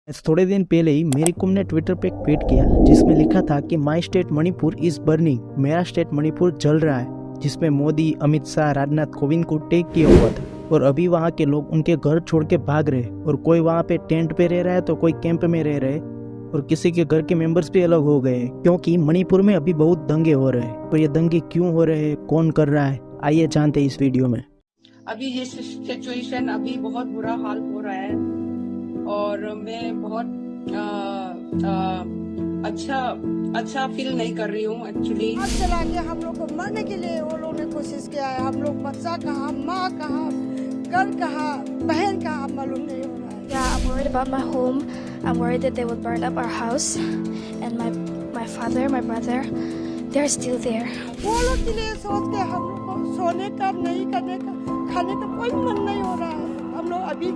थोड़े दिन पहले ही मेरी कुम ने ट्विटर पे एक ट्वीट किया जिसमें लिखा था कि my state Manipur is burning, मेरा स्टेट मणिपुर जल रहा है, जिसमें मोदी, अमित शाह, राजनाथ कोविंद को टैग किया हुआ था। और अभी वहाँ के लोग उनके घर छोड़ के भाग रहे और कोई वहाँ पे टेंट पे रह रहा है तो कोई कैंप में रह रहे और किसी के घर के मेंबर्स भी अलग हो गए क्योंकि मणिपुर में अभी बहुत दंगे हो रहे हैं। तो ये दंगे क्यों हो रहे हैं, कौन कर रहा है, आइए जानते हैं इस वीडियो में। अभी ये सिचुएशन अभी बहुत बुरा हाल हो रहा है और मैं बहुत अच्छा फील नहीं कर रही हूँ एक्चुअली। अब चला के हम लोग को मरने के लिए वो लोगों ने कोशिश किया है। हम लोग बच्चा कहाँ, माँ कहाँ, घर कहाँ, बहन कहाँ मालूम नहीं हो रहा है। Yeah, I'm worried about my home. I'm worried that they will burn up our house, and my father, my brother, they're still there. वो लोग के लिए सोच के हम लोग को सोने का, नहीं करने का, खाने का कोई मन नहीं हो रहा है। हम लोग अभी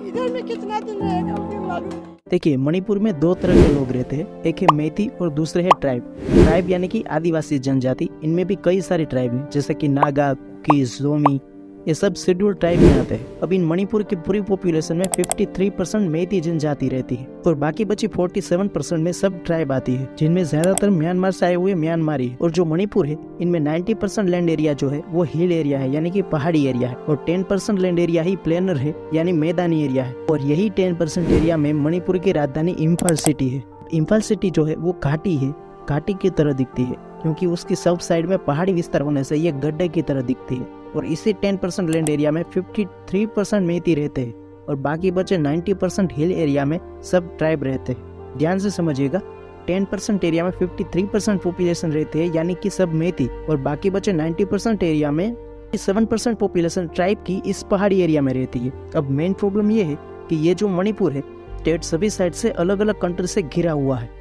इधर में कितना दिन रहेगा मुझे मालूम नहीं। देखिए, मणिपुर में दो तरह के लोग रहते हैं, एक है मैती और दूसरे है ट्राइब। ट्राइब यानी कि आदिवासी जनजाति। इनमें भी कई सारे ट्राइब हैं जैसे कि नागा, कुकीज, जोमी, ये सब शेड्यूल ट्राइब में आते हैं। अब इन मणिपुर की पूरी पॉपुलेशन में 53% मैती जनजाति रहती है और बाकी बची 47% में सब ट्राइब आती है, जिनमें ज्यादातर म्यांमार से आए हुए म्यांमारी है। और जो मणिपुर है इनमें 90% लैंड एरिया जो है वो हिल एरिया है यानी कि पहाड़ी एरिया है और 10% लैंड एरिया ही प्लेनर है यानी मैदानी एरिया है। और यही 10% एरिया में मणिपुर की राजधानी इम्फाल सिटी है। इम्फाल सिटी जो है वो घाटी है, घाटी की तरह दिखती है क्योंकि उसकी साउथ साइड में पहाड़ी विस्तार होने से ये गड्ढे की तरह दिखती है। और इसी 10% लैंड एरिया में 53% मैती रहते हैं और बाकी बचे 90% हिल एरिया में सब ट्राइब रहते हैं। ध्यान से समझिएगा, 10% एरिया में 53% पॉपुलेशन रहते हैं यानी कि सब मैती, और बाकी बचे 90% एरिया में 7% पॉपुलेशन ट्राइब की इस पहाड़ी एरिया में रहती है। अब मेन प्रॉब्लम ये है कि ये जो मणिपुर है स्टेट सभी साइड से अलग अलग कंट्री से घिरा हुआ है।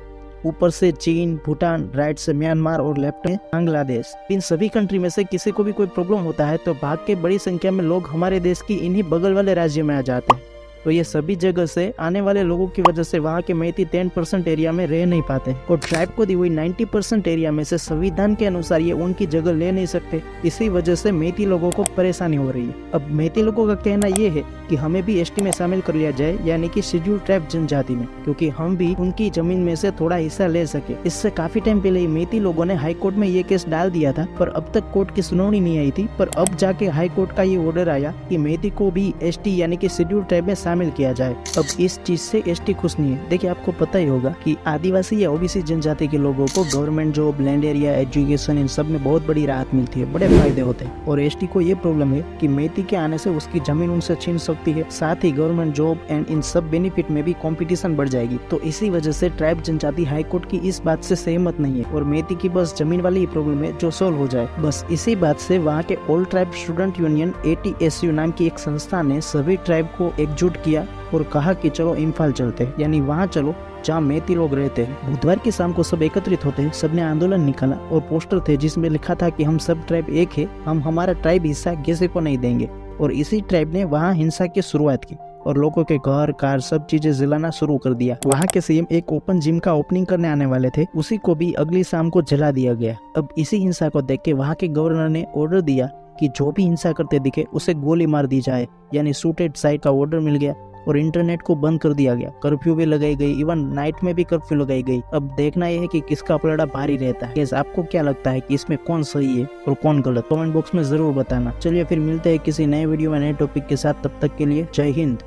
ऊपर से चीन, भूटान, राइट से म्यांमार और लेफ्ट में बांग्लादेश। इन सभी कंट्री में से किसी को भी कोई प्रॉब्लम होता है तो भाग के बड़ी संख्या में लोग हमारे देश की इन्हीं बगल वाले राज्य में आ जाते हैं। तो ये सभी जगह से आने वाले लोगों की वजह से वहाँ के मैती 10% एरिया में रह नहीं पाते और ट्राइब को दी हुई 90% एरिया में से संविधान के अनुसार ये उनकी जगह ले नहीं सकते। इसी वजह से मैती लोगों को परेशानी हो रही है। अब मैती लोगों का कहना ये है कि हमें भी एसटी में शामिल कर लिया जाए यानी कि शेड्यूल ट्राइब जनजाति में, क्योंकि हम भी उनकी जमीन में से थोड़ा हिस्सा ले सके। इससे काफी टाइम पहले मैती लोगों ने हाई कोर्ट में ये केस डाल दिया था पर अब तक कोर्ट की सुनवाई नहीं आई थी। पर अब जाके हाई कोर्ट का ये ऑर्डर आया कि मैती को भी एसटी यानी कि शेड्यूल ट्राइब में शामिल किया जाए। अब इस चीज से एसटी खुश नहीं है। देखिए, आपको पता ही होगा कि आदिवासी या ओबीसी जनजाति के लोगों को government job, land area, education, इन सब में बहुत बड़ी राहत मिलती है, बड़े फायदे होते हैं। और एसटी को ये प्रॉब्लम है कि मैती के आने से उसकी जमीन उनसे छीन सकती है, साथ ही गवर्नमेंट जॉब एंड इन सब बेनिफिट में भी कंपटीशन बढ़ जाएगी। तो इसी वजह से ट्राइब जनजाति हाईकोर्ट की इस बात से सहमत नहीं है और मैती की बस जमीन वाली ही प्रॉब्लम है जो सोल्व हो जाए। बस इसी बात से वहाँ के all tribe student union ATSU नाम की एक संस्था ने सभी ट्राइब को एकजुट किया और कहा कि चलो इम्फाल चलते हैं, यानी वहाँ चलो जहाँ मैती लोग रहते हैं। बुधवार की शाम को सब एकत्रित होते हैं, सबने आंदोलन निकाला और पोस्टर थे जिसमें लिखा था कि हम सब ट्राइब एक है, हम हमारा ट्राइब हिस्सा किसी को नहीं देंगे। और इसी ट्राइब ने वहाँ हिंसा की शुरुआत की और लोगों के घर, कार, सब चीजें जलाना शुरू कर दिया। वहाँ के सीएम एक ओपन जिम का ओपनिंग करने आने वाले थे, उसी को भी अगली शाम को जला दिया गया। अब इसी हिंसा को देख के वहाँ के गवर्नर ने ऑर्डर दिया कि जो भी हिंसा करते दिखे उसे गोली मार दी जाए, यानी शूट एट साइट का ऑर्डर मिल गया। और इंटरनेट को बंद कर दिया गया, कर्फ्यू भी लगाई गई, इवन नाइट में भी कर्फ्यू लगाई गई। अब देखना यह है कि किसका पलड़ा भारी रहता है। आपको क्या लगता है कि इसमें कौन सही है और कौन गलत? कमेंट बॉक्स में जरूर बताना। चलिए फिर मिलते हैं किसी नए वीडियो में नए टॉपिक के साथ, तब तक के लिए जय हिंद।